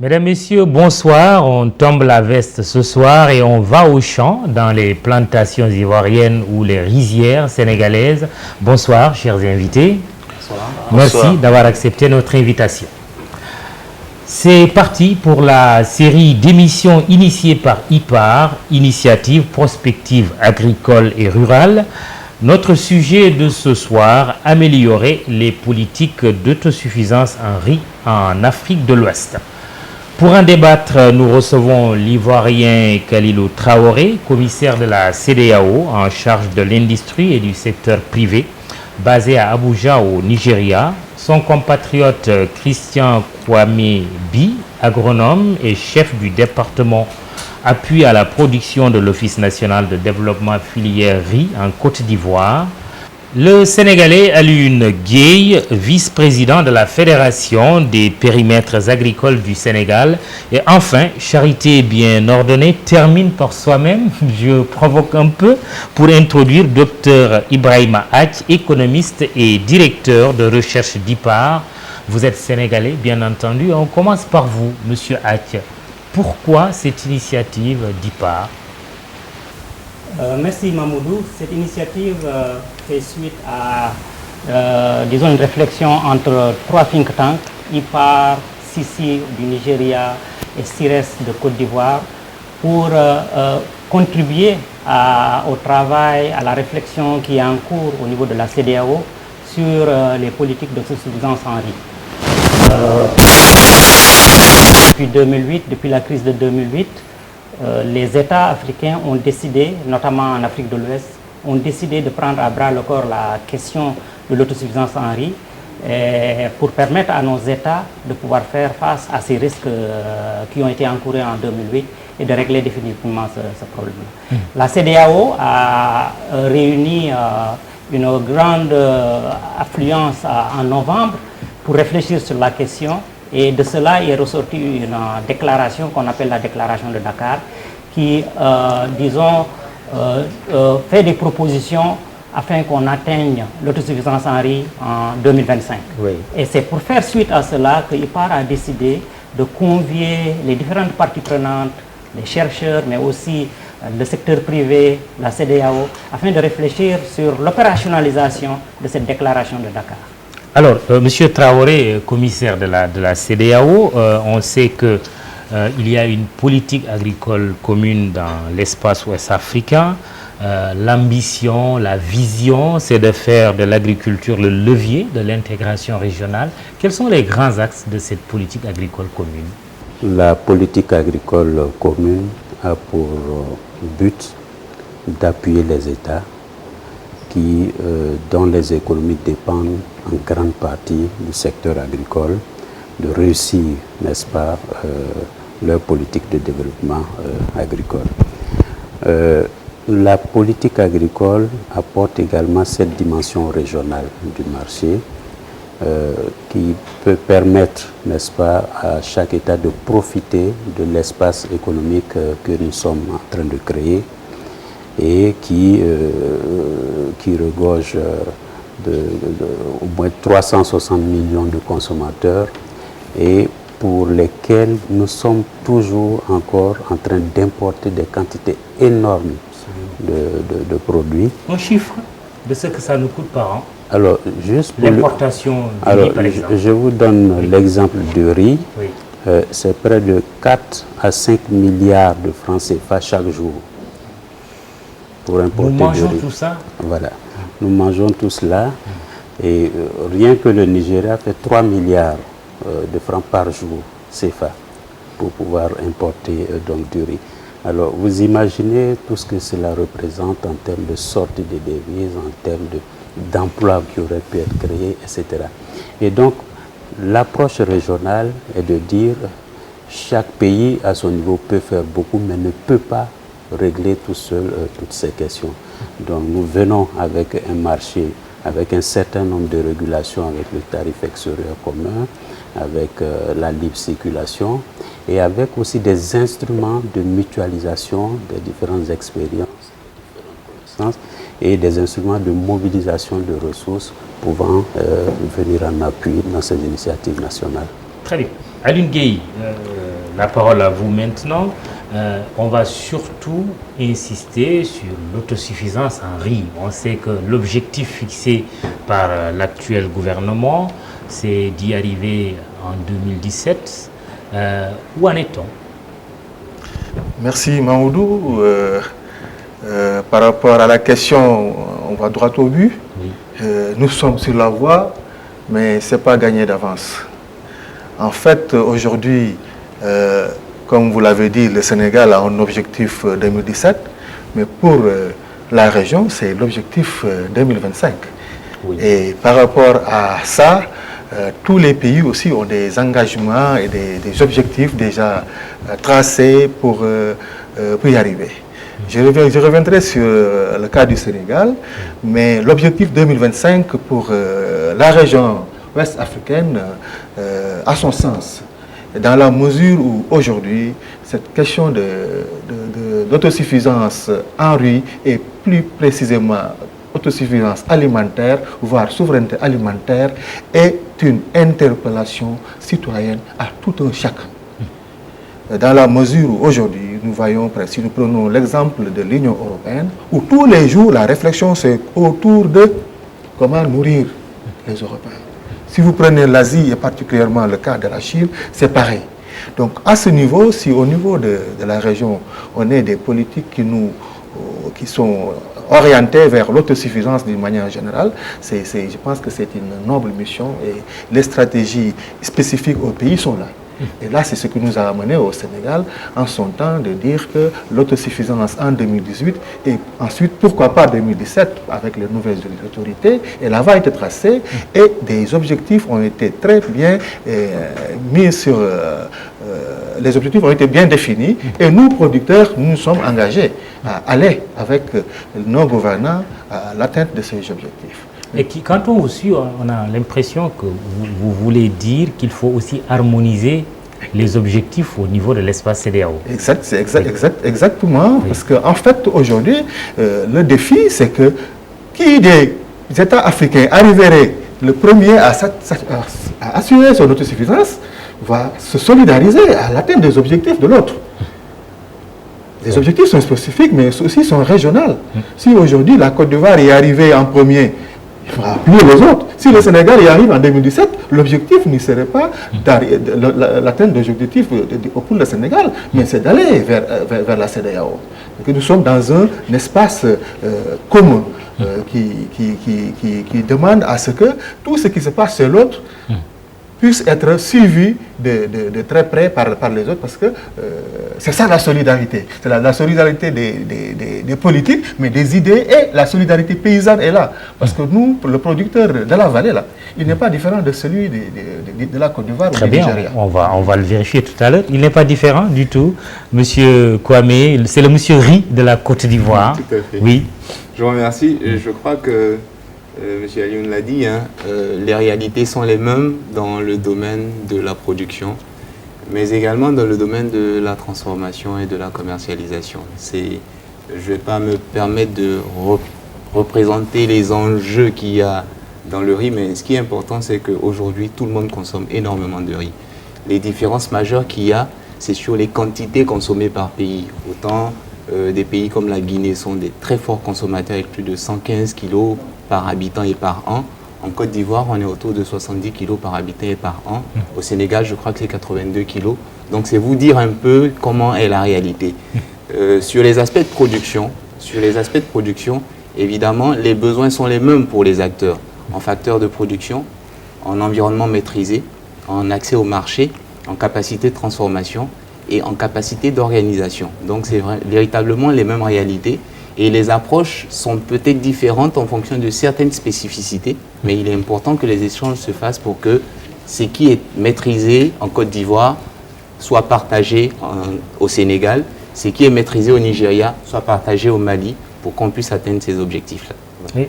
Mesdames, Messieurs, bonsoir. On tombe la veste ce soir et on va au champ dans les plantations ivoiriennes ou les rizières sénégalaises. Bonsoir, chers invités. Bonsoir. Merci d'avoir accepté notre invitation. C'est parti pour la série d'émissions initiées par IPAR, Initiative Prospective Agricole et Rurale. Notre sujet de ce soir, améliorer les politiques d'autosuffisance en riz en Afrique de l'Ouest. Pour en débattre, nous recevons l'Ivoirien Khalilou Traoré, commissaire de la CEDEAO en charge de l'industrie et du secteur privé, basé à Abuja au Nigeria. Son compatriote Christian Kwame Bi, agronome et chef du département appui à la production de l'Office national de développement filière riz en Côte d'Ivoire. Le Sénégalais Alioune Gueye, vice-président de la Fédération des périmètres agricoles du Sénégal. Et enfin, Charité bien ordonnée termine par soi-même, je provoque un peu, pour introduire Dr Ibrahima Ath, économiste et directeur de recherche d'IPAR. Vous êtes Sénégalais, bien entendu. On commence par vous, Monsieur Ath. Pourquoi cette initiative d'IPAR? Merci Mamoudou. Cette initiative fait suite à disons une réflexion entre trois think tanks, IPAR, Sisi du Nigeria et CIRES de Côte d'Ivoire, pour contribuer au travail, à la réflexion qui est en cours au niveau de la CEDEAO sur les politiques d'autosuffisance en riz. Depuis 2008, depuis la crise de 2008, les États africains ont décidé, notamment en Afrique de l'Ouest, ont décidé de prendre à bras le corps la question de l'autosuffisance en riz pour permettre à nos États de pouvoir faire face à ces risques qui ont été encourus en 2008 et de régler définitivement ce problème-là. La CEDEAO a réuni une grande affluence en novembre pour réfléchir sur la question. Et de cela est ressorti une déclaration qu'on appelle la déclaration de Dakar, qui, disons, fait des propositions afin qu'on atteigne l'autosuffisance en riz en 2025. Oui. Et c'est pour faire suite à cela que IPAR a décidé de convier les différentes parties prenantes, les chercheurs, mais aussi le secteur privé, la CEDEAO, afin de réfléchir sur l'opérationnalisation de cette déclaration de Dakar. Alors, Monsieur Traoré, commissaire de la CEDEAO, on sait qu'il y a une politique agricole commune dans l'espace ouest africain. L'ambition, la vision, c'est de faire de l'agriculture le levier de l'intégration régionale. Quels sont les grands axes de cette politique agricole commune? La politique agricole commune a pour but d'appuyer les États dont les économies dépendent en grande partie du secteur agricole, de réussir, n'est-ce pas, leur politique de développement agricole. La politique agricole apporte également cette dimension régionale du marché qui peut permettre, n'est-ce pas, à chaque État de profiter de l'espace économique que nous sommes en train de créer et qui regorge au moins 360 millions de consommateurs et pour lesquels nous sommes toujours encore en train d'importer des quantités énormes de produits. Un chiffre de ce que ça nous coûte par an? Alors, juste pour l'importation du riz, par exemple. Je vous donne l'exemple du riz. Oui. C'est près de 4 à 5 milliards de francs CFA chaque jour pour importer du riz. Nous mangeons tout ça? Voilà. Nous mangeons tout cela et rien que le Nigeria fait 3 milliards de francs par jour CFA pour pouvoir importer donc du riz. Alors vous imaginez tout ce que cela représente en termes de sortie des devises, en termes d'emplois qui auraient pu être créés, etc. Et donc l'approche régionale est de dire chaque pays à son niveau peut faire beaucoup mais ne peut pas régler tout seul toutes ces questions. Donc nous venons avec un marché, avec un certain nombre de régulations, avec le tarif extérieur commun, avec la libre circulation et avec aussi des instruments de mutualisation des différentes expériences, des différentes connaissances et des instruments de mobilisation de ressources pouvant venir en appui dans ces initiatives nationales. Très bien. Alioune Gueye, la parole à vous maintenant. On va surtout insister sur l'autosuffisance en riz. On sait que l'objectif fixé par l'actuel gouvernement, c'est d'y arriver en 2017. Où en est-on? Merci Maoudou. Par rapport à la question, on va droit au but. Oui. Nous sommes sur la voie, mais ce n'est pas gagné d'avance. En fait, aujourd'hui, comme vous l'avez dit, le Sénégal a un objectif 2017, mais pour la région, c'est l'objectif 2025. Oui. Et par rapport à ça, tous les pays aussi ont des engagements et des objectifs déjà tracés pour y arriver. Je reviendrai sur le cas du Sénégal, mais l'objectif 2025 pour la région ouest africaine a son sens. Dans la mesure où aujourd'hui, cette question d'autosuffisance en riz et plus précisément autosuffisance alimentaire, voire souveraineté alimentaire, est une interpellation citoyenne à tout un chacun. Dans la mesure où aujourd'hui, nous voyons, si nous prenons l'exemple de l'Union européenne, où tous les jours la réflexion c'est autour de comment nourrir les Européens. Si vous prenez l'Asie et particulièrement le cas de la Chine, c'est pareil. Donc à ce niveau, si au niveau de la région, on a des politiques qui sont orientées vers l'autosuffisance d'une manière générale, je pense que c'est une noble mission et les stratégies spécifiques au pays sont là. Et là, c'est ce que nous a amené au Sénégal en son temps de dire que l'autosuffisance en 2018 et ensuite, pourquoi pas 2017 avec les nouvelles autorités, elle va être tracée et des objectifs ont été très bien mis sur... les objectifs ont été bien définis et nous, producteurs, nous sommes engagés à aller avec nos gouvernants à l'atteinte de ces objectifs. Et quand on vous suit, on a l'impression que vous voulez dire qu'il faut aussi harmoniser les objectifs au niveau de l'espace CEDEAO. Exactement. Oui. Parce qu'en fait, aujourd'hui, le défi, c'est que qui des États africains arriverait le premier à assurer son autosuffisance va se solidariser à l'atteinte des objectifs de l'autre. Les objectifs sont spécifiques, mais aussi sont régionaux. Si aujourd'hui la Côte d'Ivoire est arrivée en premier, il va appuyer les autres. Si le Sénégal y arrive en 2017, l'objectif ne serait pas l'atteinte des objectifs pour le Sénégal, mais c'est d'aller vers la CEDEAO. Nous sommes dans un espace commun qui demande à ce que tout ce qui se passe chez l'autre puisse être suivi de très près par les autres, parce que c'est ça la solidarité. C'est la solidarité des politiques, mais des idées, et la solidarité paysanne est là. Parce que nous, le producteur de la vallée, là, il n'est pas différent de celui de la Côte d'Ivoire ou du Nigeria. On va le vérifier tout à l'heure. Il n'est pas différent du tout. Monsieur Kwame, c'est le monsieur Riz de la Côte d'Ivoire. Tout à fait. Oui. Je vous remercie. Je crois que Monsieur Alioune l'a dit, les réalités sont les mêmes dans le domaine de la production, mais également dans le domaine de la transformation et de la commercialisation. Je ne vais pas me permettre de représenter les enjeux qu'il y a dans le riz, mais ce qui est important, c'est qu'aujourd'hui, tout le monde consomme énormément de riz. Les différences majeures qu'il y a, c'est sur les quantités consommées par pays. Autant des pays comme la Guinée sont des très forts consommateurs avec plus de 115 kilos par habitant et par an. En Côte d'Ivoire, on est autour de 70 kilos par habitant et par an. Au Sénégal, je crois que c'est 82 kilos. Donc, c'est vous dire un peu comment est la réalité. Sur les aspects de production, évidemment, les besoins sont les mêmes pour les acteurs. En facteurs de production, en environnement maîtrisé, en accès au marché, en capacité de transformation et en capacité d'organisation. Donc, c'est véritablement les mêmes réalités. Et les approches sont peut-être différentes en fonction de certaines spécificités, mais il est important que les échanges se fassent pour que ce qui est maîtrisé en Côte d'Ivoire soit partagé au Sénégal, ce qui est maîtrisé au Nigeria soit partagé au Mali, pour qu'on puisse atteindre ces objectifs-là.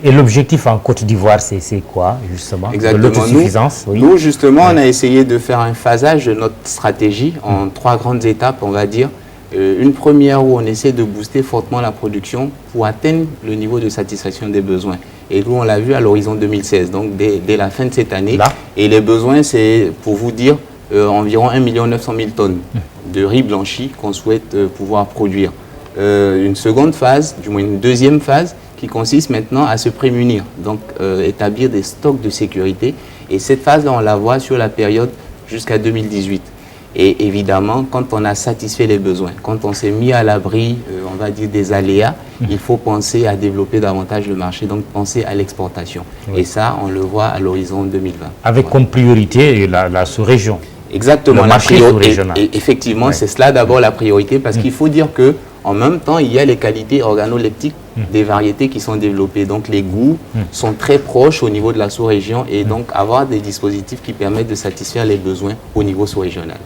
Et l'objectif en Côte d'Ivoire, c'est quoi, justement? Exactement. L'autosuffisance, oui. Nous, justement, on a essayé de faire un phasage de notre stratégie en 3 grandes étapes, on va dire. Une première où on essaie de booster fortement la production pour atteindre le niveau de satisfaction des besoins. Et nous, on l'a vu à l'horizon 2016, donc dès la fin de cette année. Là. Et les besoins, c'est, pour vous dire, environ 1 900 000 tonnes de riz blanchi qu'on souhaite pouvoir produire. Une seconde phase, du moins une deuxième phase, qui consiste maintenant à se prémunir, donc établir des stocks de sécurité. Et cette phase-là, on la voit sur la période jusqu'à 2018. Et évidemment, quand on a satisfait les besoins, quand on s'est mis à l'abri, on va dire, des aléas, il faut penser à développer davantage le marché, donc penser à l'exportation. Oui. Et ça, on le voit à l'horizon 2020. Avec comme priorité la sous-région. Exactement. Le marché sous-régional. Et effectivement, c'est cela d'abord la priorité, parce qu'il faut dire que en même temps, il y a les qualités organoleptiques des variétés qui sont développées. Donc, les goûts sont très proches au niveau de la sous-région et donc avoir des dispositifs qui permettent de satisfaire les besoins au niveau sous-régional.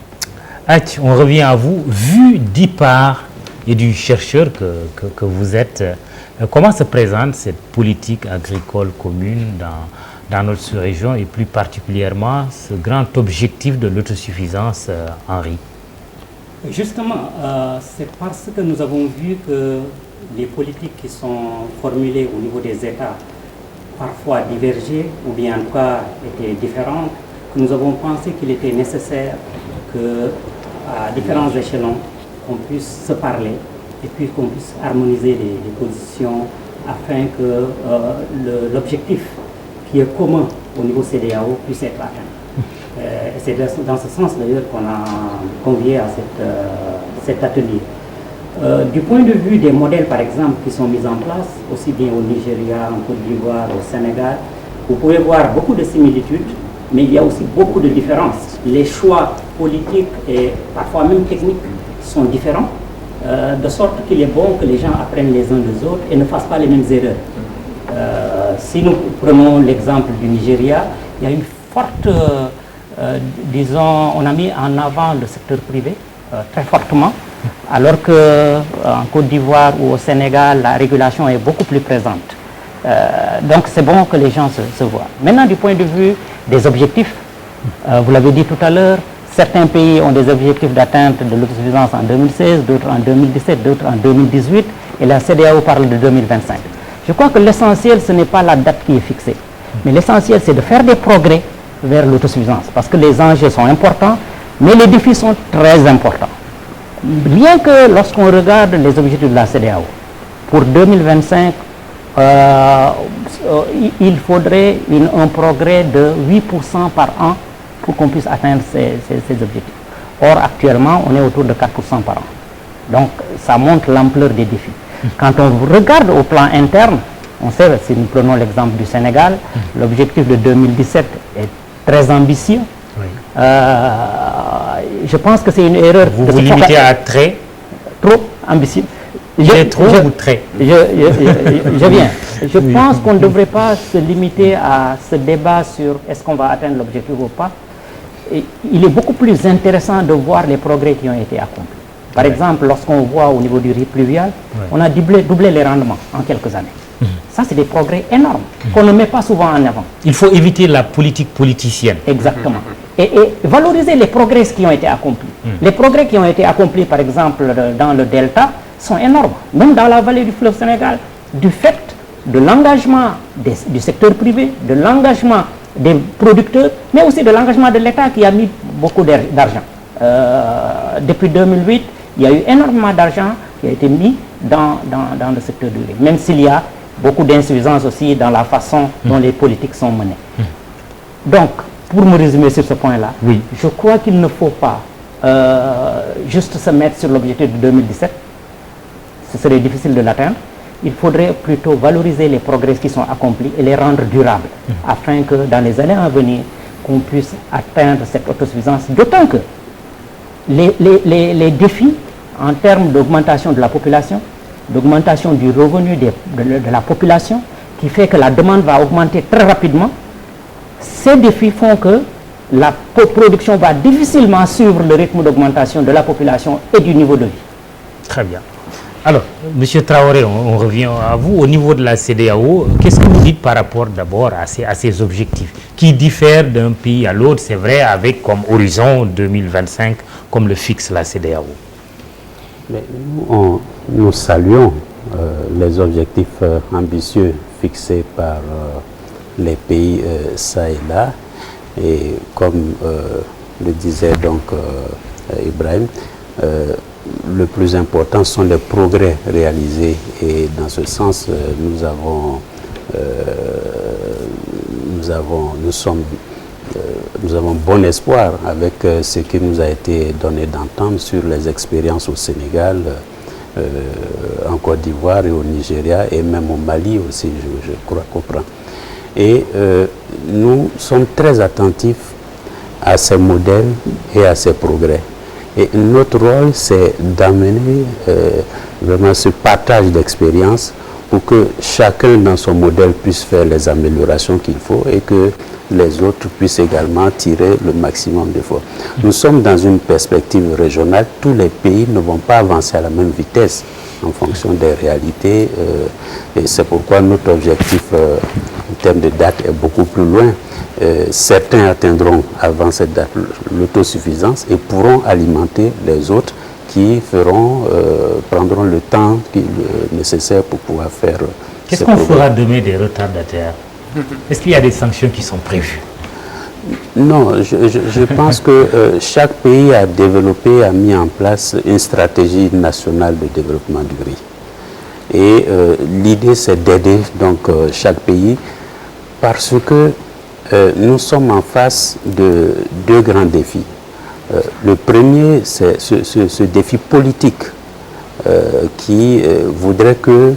On revient à vous. Vu d'IPAR et du chercheur que vous êtes, comment se présente cette politique agricole commune dans notre sous-région et plus particulièrement ce grand objectif de l'autosuffisance en riz? Justement, c'est parce que nous avons vu que les politiques qui sont formulées au niveau des États parfois divergeaient ou bien en tout cas étaient différentes, que nous avons pensé qu'il était nécessaire qu'à différents échelons, on puisse se parler et puis qu'on puisse harmoniser les positions afin que l'objectif qui est commun au niveau CEDEAO puisse être atteint. C'est dans ce sens d'ailleurs qu'on a convié à cet atelier. Du point de vue des modèles par exemple qui sont mis en place, aussi bien au Nigeria, en Côte d'Ivoire, au Sénégal, vous pouvez voir beaucoup de similitudes, mais il y a aussi beaucoup de différences. Les choix politiques et parfois même techniques sont différents, de sorte qu'il est bon que les gens apprennent les uns des autres et ne fassent pas les mêmes erreurs. Si nous prenons l'exemple du Nigeria, il y a une forte... disons, on a mis en avant le secteur privé très fortement, alors qu'en Côte d'Ivoire ou au Sénégal, la régulation est beaucoup plus présente. Donc c'est bon que les gens se voient. Maintenant, du point de vue des objectifs, vous l'avez dit tout à l'heure, certains pays ont des objectifs d'atteinte de l'autosuffisance en 2016, d'autres en 2017, d'autres en 2018, et la CEDEAO parle de 2025. Je crois que l'essentiel, ce n'est pas la date qui est fixée, mais l'essentiel, c'est de faire des progrès vers l'autosuffisance, parce que les enjeux sont importants, mais les défis sont très importants. Bien que lorsqu'on regarde les objectifs de la CEDEAO, pour 2025, il faudrait un progrès de 8% par an pour qu'on puisse atteindre ces objectifs. Or, actuellement, on est autour de 4% par an. Donc, ça montre l'ampleur des défis. Quand on regarde au plan interne, on sait, si nous prenons l'exemple du Sénégal, l'objectif de 2017 est très ambitieux. Oui. Je pense que c'est une erreur. Vous vous limitez à très? Trop ambitieux. Trop ou très? Je viens. Je pense qu'on ne devrait pas se limiter à ce débat sur est-ce qu'on va atteindre l'objectif ou pas. Et il est beaucoup plus intéressant de voir les progrès qui ont été accomplis. Par exemple, lorsqu'on voit au niveau du riz pluvial, on a doublé les rendements en quelques années. Ça, c'est des progrès énormes qu'on ne met pas souvent en avant. Il faut éviter la politique politicienne. Exactement. Et valoriser les progrès qui ont été accomplis. Les progrès qui ont été accomplis, par exemple, dans le Delta, sont énormes. Même dans la vallée du fleuve Sénégal, du fait de l'engagement du secteur privé, de l'engagement des producteurs, mais aussi de l'engagement de l'État qui a mis beaucoup d'argent. Depuis 2008, il y a eu énormément d'argent qui a été mis dans le secteur du riz, même s'il y a beaucoup d'insuffisance aussi dans la façon dont les politiques sont menées. Donc, pour me résumer sur ce point-là, je crois qu'il ne faut pas juste se mettre sur l'objectif de 2017. Ce serait difficile de l'atteindre. Il faudrait plutôt valoriser les progrès qui sont accomplis et les rendre durables, afin que dans les années à venir, qu'on puisse atteindre cette autosuffisance. D'autant que les défis en termes d'augmentation de la population, d'augmentation du revenu de la population, qui fait que la demande va augmenter très rapidement, ces défis font que la production va difficilement suivre le rythme d'augmentation de la population et du niveau de vie. Très bien. Alors, M. Traoré, on revient à vous. Au niveau de la CEDEAO, qu'est-ce que vous dites par rapport d'abord à ces objectifs qui diffèrent d'un pays à l'autre, c'est vrai, avec comme horizon 2025, comme le fixe la CEDEAO? Mais nous saluons les objectifs ambitieux fixés par les pays ça et là. Et comme le disait donc Ibrahim, le plus important sont les progrès réalisés, et dans ce sens, nous avons bon espoir avec ce qui nous a été donné d'entendre sur les expériences au Sénégal, en Côte d'Ivoire et au Nigeria, et même au Mali aussi, je crois comprendre. Et nous sommes très attentifs à ces modèles et à ces progrès. Et notre rôle, c'est d'amener vraiment ce partage d'expérience pour que chacun dans son modèle puisse faire les améliorations qu'il faut et que les autres puissent également tirer le maximum d'efforts. Nous sommes dans une perspective régionale. Tous les pays ne vont pas avancer à la même vitesse en fonction des réalités. Et c'est pourquoi notre objectif en termes de date est beaucoup plus loin. Certains atteindront avant cette date l'autosuffisance et pourront alimenter les autres qui prendront le temps nécessaire pour pouvoir faire. Qu'est-ce qu'on fera demain des retardataires? Est-ce qu'il y a des sanctions qui sont prévues? Non, je pense que chaque pays a développé, a mis en place une stratégie nationale de développement du riz. Et l'idée, c'est d'aider donc chaque pays parce que nous sommes en face de deux grands défis. Le premier, c'est ce défi politique qui voudrait que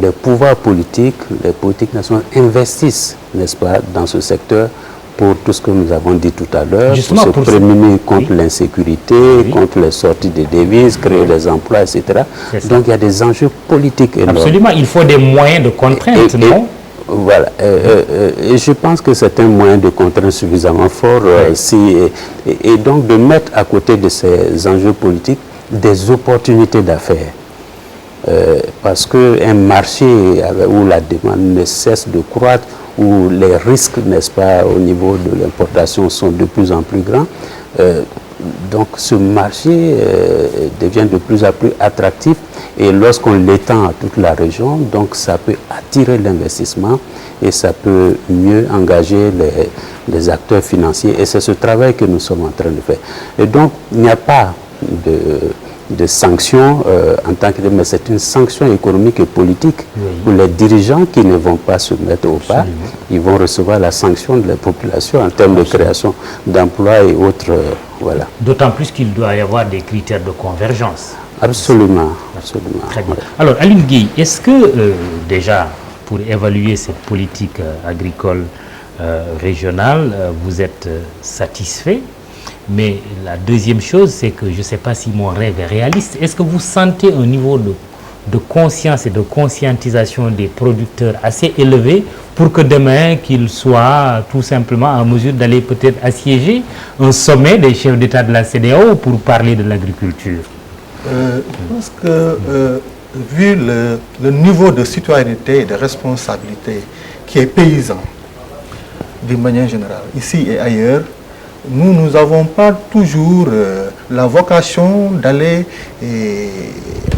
les pouvoirs politiques, les politiques nationales investissent, n'est-ce pas, dans ce secteur pour tout ce que nous avons dit tout à l'heure, pour se prémunir contre l'insécurité, contre les sorties de devises, créer des emplois, etc. Donc il y a des enjeux politiques énormes. Absolument, il faut des moyens de contrainte, non? Voilà, et je pense que c'est un moyen de contrainte suffisamment fort et donc de mettre à côté de ces enjeux politiques des opportunités d'affaires. Parce qu'un marché où la demande ne cesse de croître, où les risques, n'est-ce pas, au niveau de l'importation sont de plus en plus grands, donc ce marché devient de plus en plus attractif et lorsqu'on l'étend à toute la région, donc ça peut attirer l'investissement et ça peut mieux engager les acteurs financiers et c'est ce travail que nous sommes en train de faire. Et donc il n'y a pas de sanctions en tant que tel, mais c'est une sanction économique et politique pour les dirigeants qui ne vont pas se mettre au pas. Ils vont recevoir la sanction de la population en termes de création d'emplois et autres. Voilà. D'autant plus qu'il doit y avoir des critères de convergence. Absolument, absolument. Très bien. Alors, Alioune Guèye, est-ce que déjà, pour évaluer cette politique agricole régionale, vous êtes satisfait? Mais la deuxième chose, c'est que je ne sais pas si mon rêve est réaliste. Est-ce que vous sentez un niveau de conscience et de conscientisation des producteurs assez élevé pour que demain, qu'ils soient tout simplement en mesure d'aller peut-être assiéger un sommet des chefs d'État de la CEDEAO pour parler de l'agriculture? Je pense que vu le niveau de citoyenneté et de responsabilité qui est paysan, d'une manière générale, ici et ailleurs, nous n'avons pas toujours la vocation d'aller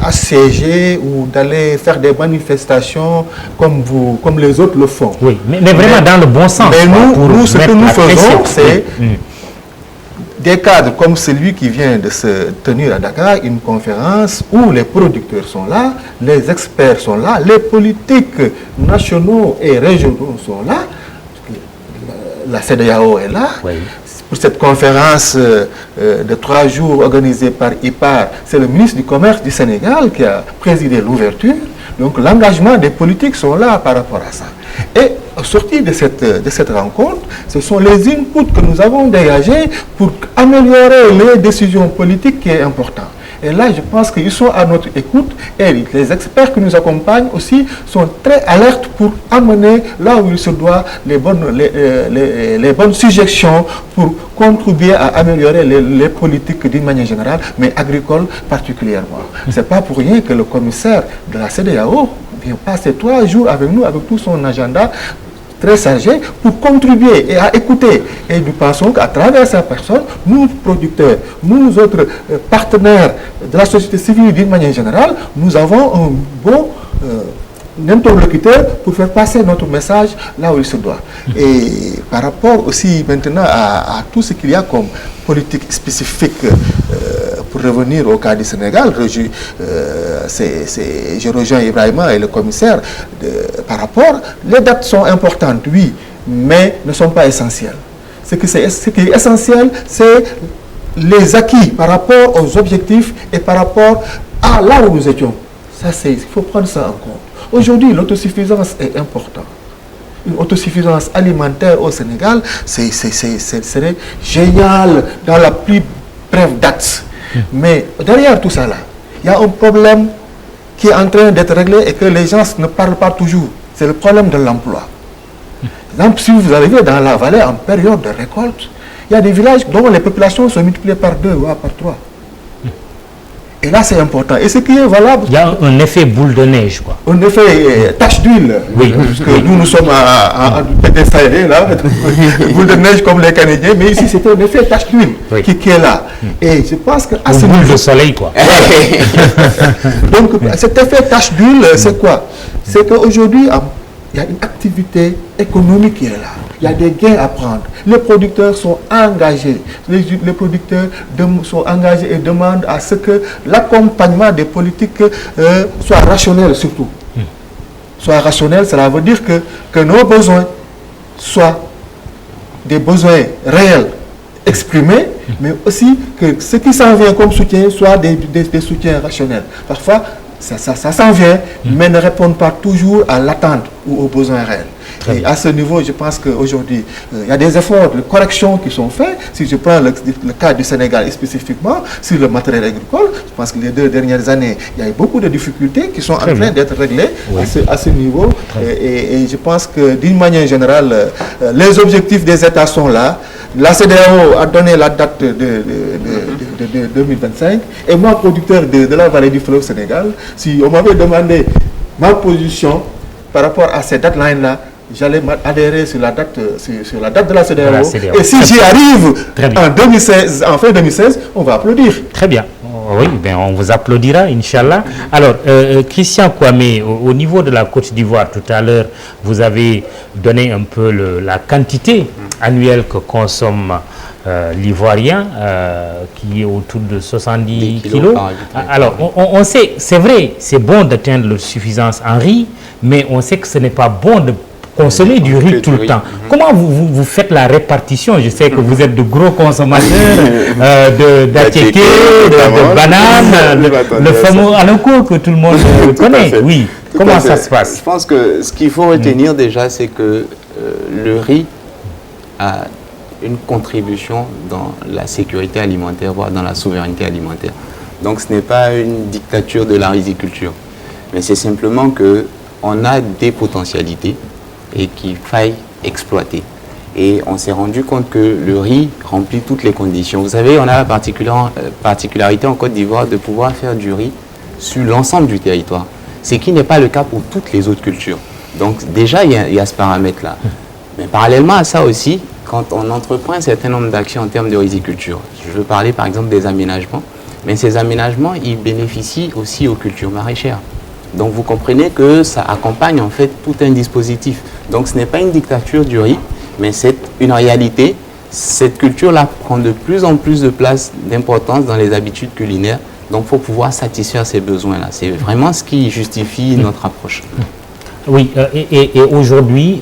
assiéger ou d'aller faire des manifestations comme les autres le font. Oui, mais vraiment dans le bon sens. Mais nous ce que nous faisons, c'est des cadres comme celui qui vient de se tenir à Dakar, une conférence où les producteurs sont là, les experts sont là, les politiques nationaux et régionaux sont là, la CEDEAO est là. Oui. Pour cette conférence de 3 jours organisée par IPAR, c'est le ministre du Commerce du Sénégal qui a présidé l'ouverture. Donc l'engagement des politiques sont là par rapport à ça. Et au sortir de cette rencontre, ce sont les inputs que nous avons dégagés pour améliorer les décisions politiques qui est important. Et là, je pense qu'ils sont à notre écoute et les experts qui nous accompagnent aussi sont très alertes pour amener là où il se doit les bonnes suggestions pour contribuer à améliorer les politiques d'une manière générale, mais agricoles particulièrement. Ce n'est pas pour rien que le commissaire de la CEDEAO vient passer 3 jours avec nous, avec tout son agenda très chargé pour contribuer et à écouter. Et nous pensons qu'à travers sa personne, nous producteurs, nous autres partenaires de la société civile d'une manière générale, nous avons un bon interlocuteur pour faire passer notre message là où il se doit. Et par rapport aussi maintenant à tout ce qu'il y a comme politique spécifique pour revenir au cas du Sénégal, je rejoins Ibrahima et le commissaire par rapport. Les dates sont importantes, oui, mais ne sont pas essentielles. Ce qui est essentiel, c'est les acquis par rapport aux objectifs et par rapport à là où nous étions. Ça, il faut prendre ça en compte. Aujourd'hui, l'autosuffisance est importante. Une autosuffisance alimentaire au Sénégal, ce serait génial dans la plus brève date. Mais derrière tout ça là, il y a un problème qui est en train d'être réglé et que les gens ne parlent pas toujours. C'est le problème de l'emploi. Exemple, si vous arrivez dans la vallée en période de récolte, il y a des villages dont les populations sont multipliées par 2 ou par 3. Et là, c'est important. Et ce qui est valable... Il y a un effet boule de neige, quoi. Un effet tache d'huile. Oui. Parce que nous sommes à là, boule de neige comme les Canadiens, mais ici, c'est un effet tache d'huile qui est là. Et je pense que... Une boule de soleil, quoi. Donc, cet effet tache d'huile, c'est quoi? C'est qu'aujourd'hui, il y a une activité économique qui est là. Il y a des gains à prendre. Les producteurs sont engagés. Les producteurs sont engagés et demandent à ce que l'accompagnement des politiques soit rationnel surtout. Soit rationnel, cela veut dire que nos besoins soient des besoins réels exprimés, mais aussi que ce qui s'en vient comme soutien soit des soutiens rationnels. Parfois, ça s'en vient, mais ne répondent pas toujours à l'attente ou aux besoins réels. Et à ce niveau, je pense qu'aujourd'hui, il y a des efforts de correction qui sont faits. Si je prends le cas du Sénégal et spécifiquement sur le matériel agricole, je pense que les 2 dernières années, il y a eu beaucoup de difficultés qui sont en train d'être réglées à ce niveau. Et je pense que d'une manière générale, les objectifs des États sont là. La CEDEAO a donné la date de 2025. Et moi, producteur de la vallée du fleuve Sénégal, si on m'avait demandé ma position par rapport à ces deadlines-là, j'allais adhérer sur la date de la CEDEAO. Et si j'y arrive en fin 2016, on va applaudir. Très bien. Oui, bien, on vous applaudira, Inch'Allah. Alors, Christian Kwame, au niveau de la Côte d'Ivoire, tout à l'heure, vous avez donné un peu la quantité annuelle que consomme l'Ivoirien, qui est autour de 70 kilos. Alors, on sait, c'est vrai, c'est bon d'atteindre l'autosuffisance en riz, mais on sait que ce n'est pas bon de consommer du riz tout le temps. Comment vous faites la répartition? Je sais que vous êtes de gros consommateurs d'attiéké, de bananes, le fameux aloko que tout le monde connaît. Oui. Comment ça se passe? Je pense que ce qu'il faut retenir déjà, c'est que le riz a une contribution dans la sécurité alimentaire, voire dans la souveraineté alimentaire. Donc ce n'est pas une dictature de la riziculture, mais c'est simplement qu'on a des potentialités et qu'il faille exploiter. Et on s'est rendu compte que le riz remplit toutes les conditions. Vous savez, on a la particularité en Côte d'Ivoire de pouvoir faire du riz sur l'ensemble du territoire, ce qui n'est pas le cas pour toutes les autres cultures. Donc déjà, il y a ce paramètre-là. Mais parallèlement à ça aussi, quand on entreprend un certain nombre d'actions en termes de riziculture, je veux parler par exemple des aménagements, mais ces aménagements, ils bénéficient aussi aux cultures maraîchères. Donc vous comprenez que ça accompagne en fait tout un dispositif. Donc ce n'est pas une dictature du riz, mais c'est une réalité. Cette culture-là prend de plus en plus de place, d'importance dans les habitudes culinaires. Donc il faut pouvoir satisfaire ces besoins-là. C'est vraiment ce qui justifie notre approche. Oui, et aujourd'hui,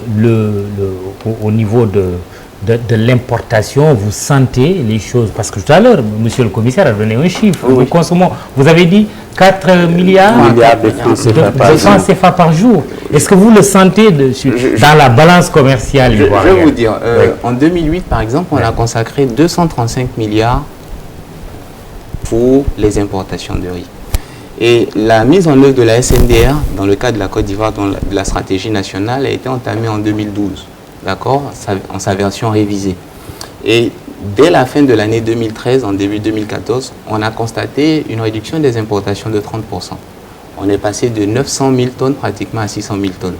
au niveau de l'importation, vous sentez les choses, parce que tout à l'heure, monsieur le commissaire a donné un chiffre. Nous consommons, vous avez dit 4 milliards de francs CFA par jour. Est-ce que vous le sentez dans la balance commerciale ivoirienne? Je vais vous dire, en 2008, par exemple, on a consacré 235 milliards pour les importations de riz. Et la mise en œuvre de la SNDR, dans le cadre de la Côte d'Ivoire, dans la stratégie nationale, a été entamée en 2012. D'accord, en sa version révisée. Et dès la fin de l'année 2013, en début 2014, on a constaté une réduction des importations de 30%. On est passé de 900 000 tonnes pratiquement à 600 000 tonnes.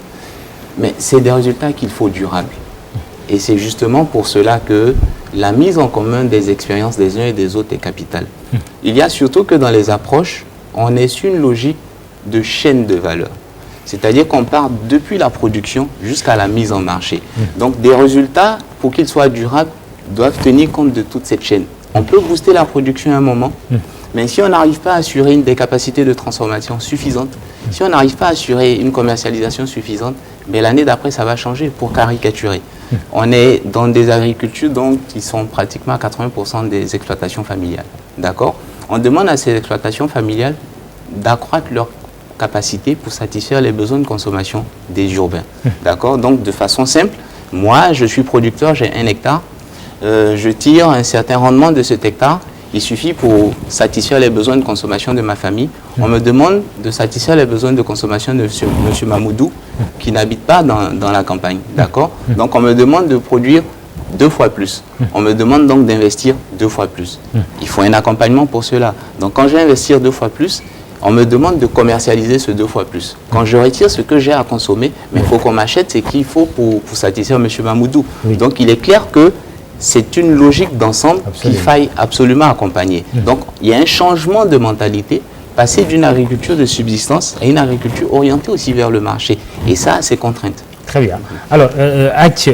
Mais c'est des résultats qu'il faut durables. Et c'est justement pour cela que la mise en commun des expériences des uns et des autres est capitale. Il y a surtout que dans les approches, on est sur une logique de chaîne de valeur. C'est-à-dire qu'on part depuis la production jusqu'à la mise en marché. Donc des résultats, pour qu'ils soient durables, doivent tenir compte de toute cette chaîne. On peut booster la production à un moment, Mais si on n'arrive pas à assurer des capacités de transformation suffisantes, si on n'arrive pas à assurer une commercialisation suffisante, mais l'année d'après, ça va changer pour caricaturer. On est dans des agricultures donc, qui sont pratiquement à 80% des exploitations familiales. D'accord? On demande à ces exploitations familiales d'accroître leur capacité pour satisfaire les besoins de consommation des urbains. D'accord? Donc, de façon simple, moi, je suis producteur, j'ai 1 hectare, je tire un certain rendement de cet hectare. Il suffit pour satisfaire les besoins de consommation de ma famille. On me demande de satisfaire les besoins de consommation de M. Mamoudou, qui n'habite pas dans la campagne. D'accord? Donc, on me demande de produire 2 fois plus. On me demande donc d'investir 2 fois plus. Il faut un accompagnement pour cela. Donc, quand je vais investir 2 fois plus, on me demande de commercialiser ce 2 fois plus. Quand je retire ce que j'ai à consommer, mais il faut qu'on m'achète ce qu'il faut pour satisfaire M. Mamoudou. Oui. Donc, il est clair que c'est une logique d'ensemble qu'il faille absolument accompagner. Donc, il y a un changement de mentalité, passer d'une agriculture de subsistance à une agriculture orientée aussi vers le marché. Et ça, c'est contrainte. Très bien. Alors, Hatch,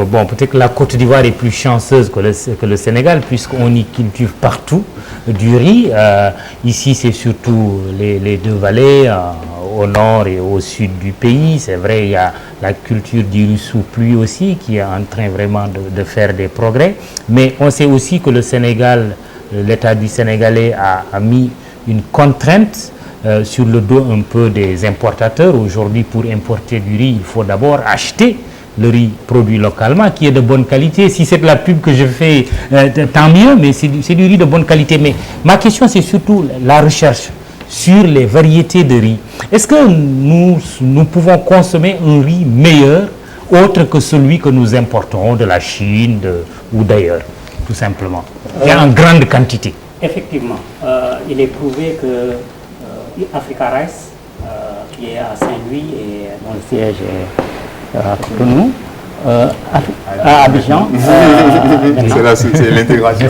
bon, peut-être que la Côte d'Ivoire est plus chanceuse que le Sénégal, puisqu'on y cultive partout du riz. Ici, c'est surtout les 2 vallées, au nord et au sud du pays. C'est vrai, il y a la culture du riz sous pluie aussi, qui est en train vraiment de faire des progrès. Mais on sait aussi que le Sénégal, l'État du Sénégalais a mis une contrainte sur le dos un peu des importateurs. Aujourd'hui, pour importer du riz, il faut d'abord acheter le riz produit localement, qui est de bonne qualité. Si c'est de la pub que je fais, tant mieux, mais c'est du riz de bonne qualité. Mais ma question, c'est surtout la recherche sur les variétés de riz. Est-ce que nous pouvons consommer un riz meilleur, autre que celui que nous importons de la Chine ou d'ailleurs, tout simplement, et en grande quantité? Effectivement, il est prouvé que Africa Rice, qui est à Saint-Louis et dont le siège est pour nous, à Abidjan. C'est l'intégration.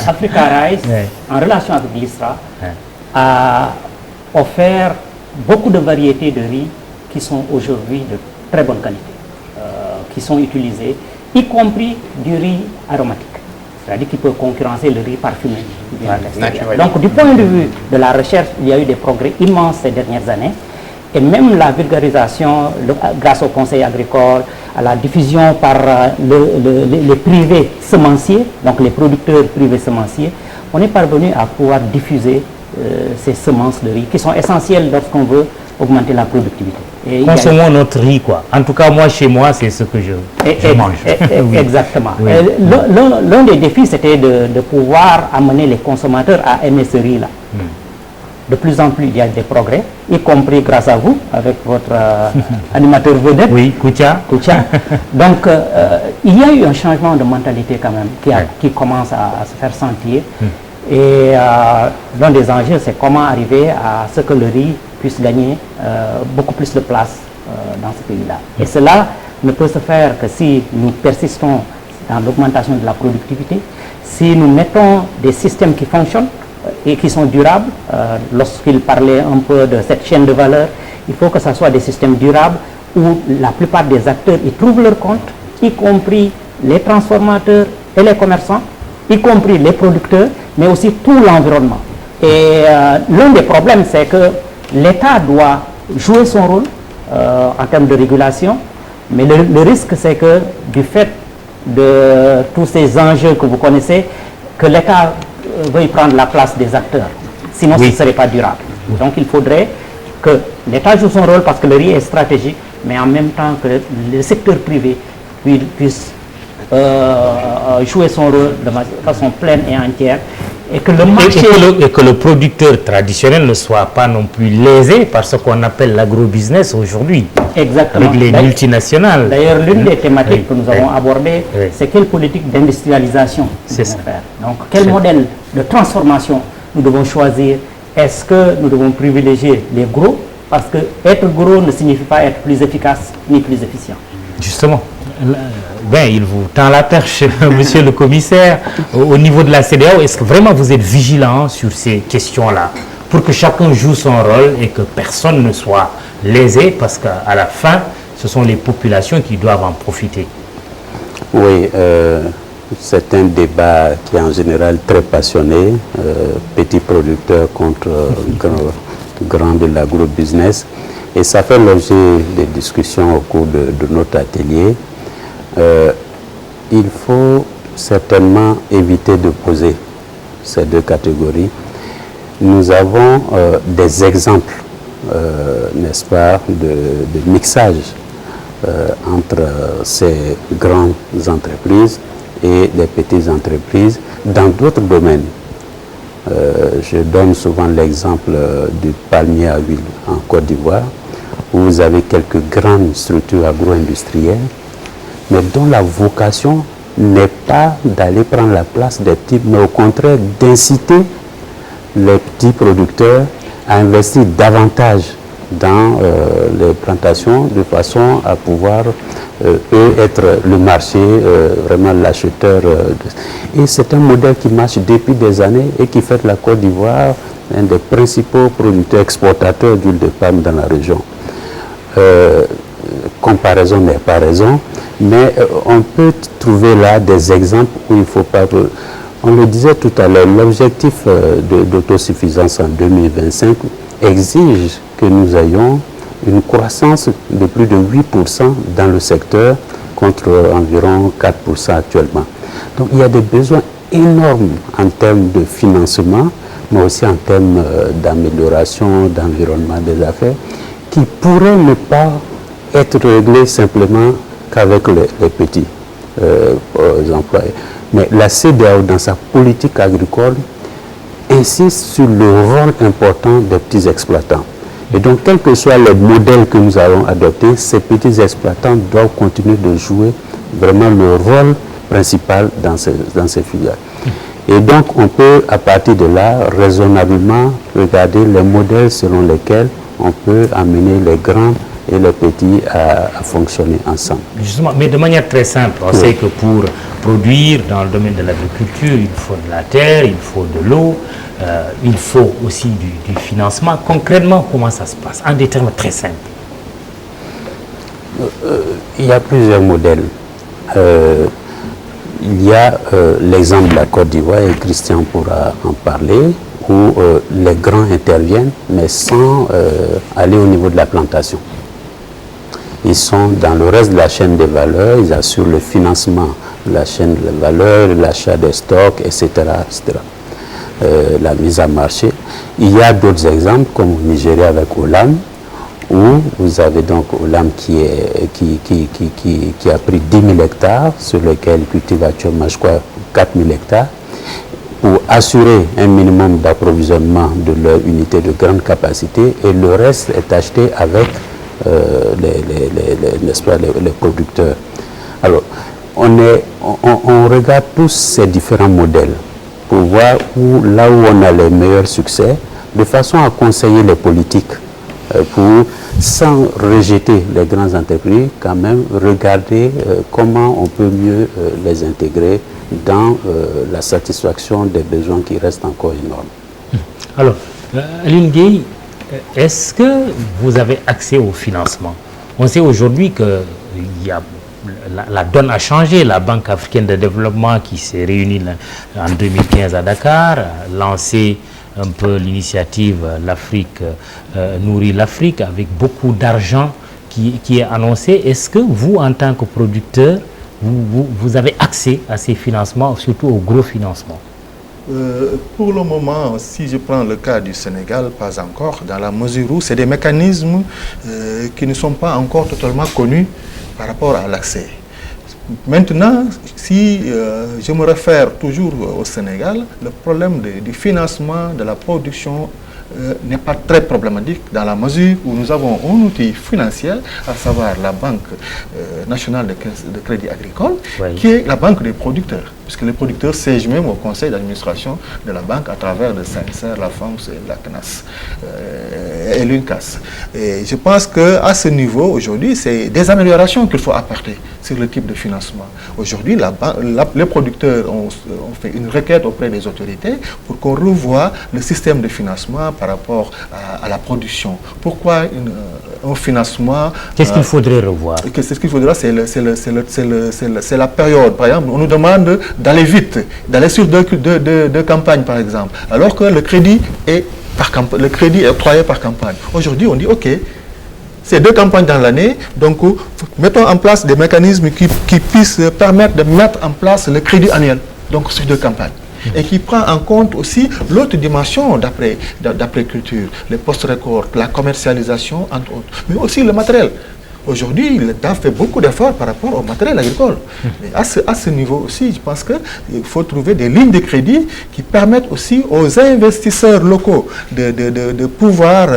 Africa Rice, en relation avec l'ISRA, a offert beaucoup de variétés de riz qui sont aujourd'hui de très bonne qualité, qui sont utilisées, y compris du riz aromatique. C'est-à-dire qu'il peut concurrencer le riz parfumé. Donc, du point de vue de la recherche, il y a eu des progrès immenses ces dernières années. Et même la vulgarisation, grâce au conseil agricole, à la diffusion par les privés semenciers, donc les producteurs privés semenciers, on est parvenu à pouvoir diffuser ces semences de riz qui sont essentielles lorsqu'on veut augmenter la productivité. Consommons notre riz, quoi. En tout cas, moi, chez moi, c'est ce que je mange. Exactement. Oui. L'un des défis, c'était de pouvoir amener les consommateurs à aimer ce riz-là. De plus en plus, il y a des progrès, y compris grâce à vous, avec votre animateur vedette. Oui, Koutia. Donc, il y a eu un changement de mentalité quand même qui commence à se faire sentir. Et l'un des enjeux, c'est comment arriver à ce que le riz puisse gagner beaucoup plus de place dans ce pays-là. Et cela ne peut se faire que si nous persistons dans l'augmentation de la productivité, si nous mettons des systèmes qui fonctionnent et qui sont durables. Lorsqu'il parlait un peu de cette chaîne de valeur, il faut que ce soit des systèmes durables où la plupart des acteurs y trouvent leur compte, y compris les transformateurs et les commerçants, y compris les producteurs, mais aussi tout l'environnement. Et l'un des problèmes, c'est que l'État doit jouer son rôle en termes de régulation, mais le risque, c'est que du fait de tous ces enjeux que vous connaissez, que l'État veuille prendre la place des acteurs. Sinon, ce ne serait pas durable. Donc, il faudrait que l'État joue son rôle parce que le riz est stratégique, mais en même temps que le secteur privé puisse jouer son rôle de façon pleine et entière. Et que le marché... et que le producteur traditionnel ne soit pas non plus lésé par ce qu'on appelle l'agrobusiness aujourd'hui. Exactement. Avec les multinationales. D'ailleurs, l'une des thématiques que nous avons abordées, c'est quelle politique d'industrialisation nous devons faire. Donc, quel modèle de transformation nous devons choisir. Est-ce que nous devons privilégier les gros? Parce que être gros ne signifie pas être plus efficace ni plus efficient. Justement. Il vous tend la perche, monsieur le commissaire. Au niveau de la CEDEAO, est-ce que vraiment vous êtes vigilant sur ces questions-là pour que chacun joue son rôle et que personne ne soit lésé, parce qu'à la fin, ce sont les populations qui doivent en profiter? Oui, c'est un débat qui est en général très passionné, petits producteurs contre grands de l'agro-business. Et ça fait l'objet des discussions au cours de notre atelier. Il faut certainement éviter de poser ces deux catégories. Nous avons des exemples, n'est-ce pas, de mixage entre ces grandes entreprises et les petites entreprises dans d'autres domaines. Je donne souvent l'exemple du palmier à huile en Côte d'Ivoire, où vous avez quelques grandes structures agro-industrielles, mais dont la vocation n'est pas d'aller prendre la place des petits, mais au contraire d'inciter les petits producteurs à investir davantage dans les plantations de façon à pouvoir eux être le marché, vraiment l'acheteur. Et c'est un modèle qui marche depuis des années et qui fait de la Côte d'Ivoire un des principaux producteurs exportateurs d'huile de palme dans la région. Comparaison n'est pas raison, mais on peut trouver là des exemples où il ne faut pas... On le disait tout à l'heure, l'objectif d'autosuffisance en 2025 exige que nous ayons une croissance de plus de 8% dans le secteur contre environ 4% actuellement. Donc il y a des besoins énormes en termes de financement, mais aussi en termes d'amélioration, d'environnement des affaires, qui pourraient ne pas être réglés simplement qu'avec les petits employés. Mais la CEDEAO, dans sa politique agricole, insiste sur le rôle important des petits exploitants. Et donc, quels que soient les modèles que nous allons adopter, ces petits exploitants doivent continuer de jouer vraiment le rôle principal dans ces filières. Et donc, on peut, à partir de là, raisonnablement regarder les modèles selon lesquels on peut amener les grands et les petits à fonctionner ensemble. Justement, mais de manière très simple, on sait que pour produire dans le domaine de l'agriculture, il faut de la terre, il faut de l'eau, il faut aussi du financement. Concrètement, comment ça se passe? En des termes très simples. Il y a plusieurs modèles. Il y a l'exemple de la Côte d'Ivoire, et Christian pourra en parler, où les grands interviennent, mais sans aller au niveau de la plantation. Ils sont dans le reste de la chaîne des valeurs, ils assurent le financement de la chaîne des valeurs, l'achat des stocks, etc. La mise à marché. Il y a d'autres exemples, comme au Nigeria avec Olam, où vous avez donc Olam qui a pris 10 000 hectares, sur lesquels il cultive actuellement, je crois, 4 000 hectares, pour assurer un minimum d'approvisionnement de leur unité de grande capacité, et le reste est acheté avec les producteurs. Alors, on regarde tous ces différents modèles pour voir là où on a les meilleurs succès, de façon à conseiller les politiques pour, sans rejeter les grandes entreprises, quand même regarder comment on peut mieux les intégrer dans la satisfaction des besoins qui restent encore énormes. Alors, Aline Gueye, est-ce que vous avez accès au financement? On sait aujourd'hui que la donne a changé. La Banque africaine de développement qui s'est réunie en 2015 à Dakar a lancé un peu l'initiative L'Afrique nourrit l'Afrique avec beaucoup d'argent qui est annoncé. Est-ce que vous, en tant que producteur, vous avez accès à ces financements, surtout aux gros financements? Pour le moment, si je prends le cas du Sénégal, pas encore, dans la mesure où c'est des mécanismes qui ne sont pas encore totalement connus par rapport à l'accès. Maintenant, si je me réfère toujours au Sénégal, le problème du financement de la production n'est pas très problématique dans la mesure où nous avons un outil financier, à savoir la Banque nationale de crédit agricole, oui, qui est la banque des producteurs, puisque les producteurs siègent même au conseil d'administration de la banque à travers le CNCR, la FAMS et la CNAS et l'UNCAS. Et je pense qu'à ce niveau, aujourd'hui, c'est des améliorations qu'il faut apporter sur le type de financement. Aujourd'hui, les producteurs ont fait une requête auprès des autorités pour qu'on revoie le système de financement par rapport à la production. Pourquoi un financement. Qu'est-ce qu'il faudrait revoir? Ce qu'il faudra, c'est la période. Par exemple, on nous demande d'aller vite, d'aller sur deux campagnes, par exemple, alors que le crédit est octroyé par campagne. Aujourd'hui, on dit, OK, c'est 2 campagnes dans l'année, donc mettons en place des mécanismes qui puissent permettre de mettre en place le crédit annuel, donc sur 2 campagnes. Et qui prend en compte aussi l'autre dimension d'après-culture, les post-récoltes, la commercialisation, entre autres, mais aussi le matériel. Aujourd'hui, l'État fait beaucoup d'efforts par rapport au matériel agricole. Mais à ce niveau aussi, je pense qu'il faut trouver des lignes de crédit qui permettent aussi aux investisseurs locaux de pouvoir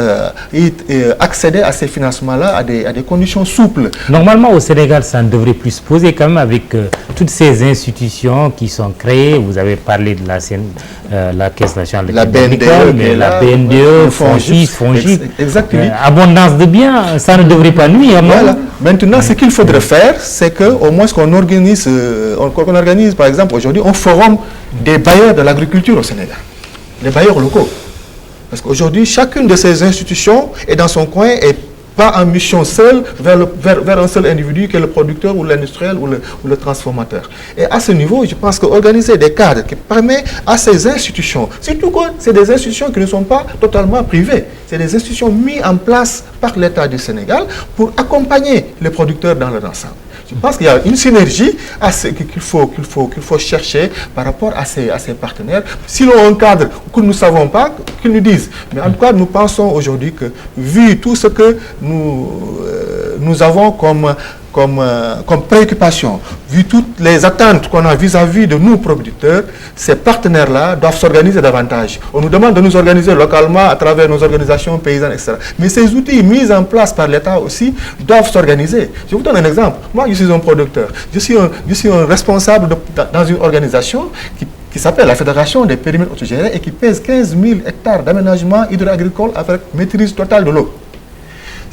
accéder à ces financements-là à des conditions souples. Normalement, au Sénégal, ça ne devrait plus se poser quand même avec toutes ces institutions qui sont créées. Vous avez parlé de la Caisse nationale de crédit agricole, mais la BNDE, FONGIP, exactement. Abondance de biens, ça ne devrait pas nuire. Voilà. Maintenant, ce qu'il faudrait faire, c'est qu'au moins qu'on organise, par exemple, aujourd'hui, un forum des bailleurs de l'agriculture au Sénégal, les bailleurs locaux. Parce qu'aujourd'hui, chacune de ces institutions est dans son coin et pas en mission seule vers un seul individu qui est le producteur ou l'industriel ou le transformateur. Et à ce niveau, je pense qu'organiser des cadres qui permettent à ces institutions, surtout que c'est des institutions qui ne sont pas totalement privées, c'est des institutions mises en place par l'État du Sénégal pour accompagner les producteurs dans leur ensemble. Je pense qu'il y a une synergie qu'il faut chercher par rapport à ces partenaires. Si l'on a un cadre que nous ne savons pas, qu'ils nous disent. Mais en tout cas, nous pensons aujourd'hui que, vu tout ce que nous avons comme préoccupation, vu toutes les attentes qu'on a vis-à-vis de nos producteurs, ces partenaires-là doivent s'organiser davantage. On nous demande de nous organiser localement à travers nos organisations paysannes, etc. Mais ces outils mis en place par l'État aussi doivent s'organiser. Je vous donne un exemple. Moi, je suis un producteur. Je suis un responsable dans une organisation qui s'appelle la Fédération des périmètres autogérés et qui pèse 15 000 hectares d'aménagement hydro-agricole avec maîtrise totale de l'eau.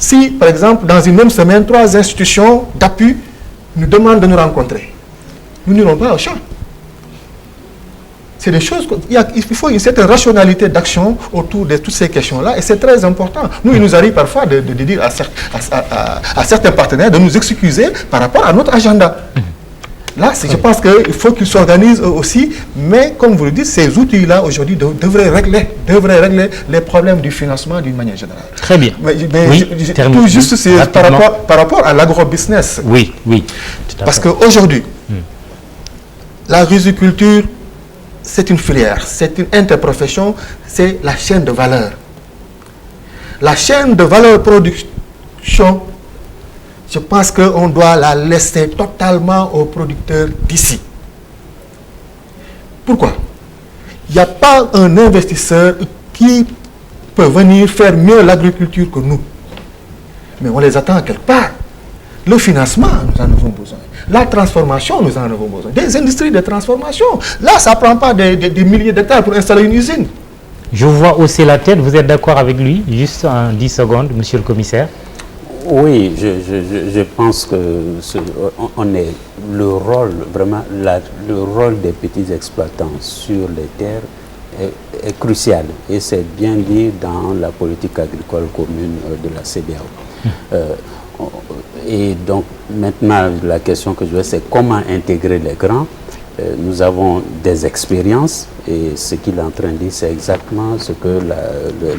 Si, par exemple, dans une même semaine, 3 institutions d'appui nous demandent de nous rencontrer, nous n'irons pas au champ. C'est des choses, il faut une certaine rationalité d'action autour de toutes ces questions-là et c'est très important. Nous, il nous arrive parfois de dire à certains partenaires de nous excuser par rapport à notre agenda. Là, je pense qu'il faut qu'ils s'organisent aussi, mais comme vous le dites, ces outils-là aujourd'hui devraient régler les problèmes du financement d'une manière générale. Très bien. Mais tout juste par rapport à l'agro-business. Oui. Parce qu'aujourd'hui, la riziculture, c'est une filière, c'est une interprofession, c'est la chaîne de valeur. La chaîne de valeur production, je pense qu'on doit la laisser totalement aux producteurs d'ici. Pourquoi? Il n'y a pas un investisseur qui peut venir faire mieux l'agriculture que nous. Mais on les attend quelque part. Le financement, nous en avons besoin. La transformation, nous en avons besoin. Des industries de transformation. Là, ça ne prend pas des milliers d'hectares pour installer une usine. Je vous vois hausser la tête. Vous êtes d'accord avec lui? Juste en 10 secondes, monsieur le commissaire. Oui, je pense que on est le rôle des petits exploitants sur les terres est crucial et c'est bien dit dans la politique agricole commune de la CEDEAO. Et donc maintenant la question que je veux c'est comment intégrer les grands. Nous avons des expériences et ce qu'il est en train de dire, c'est exactement ce que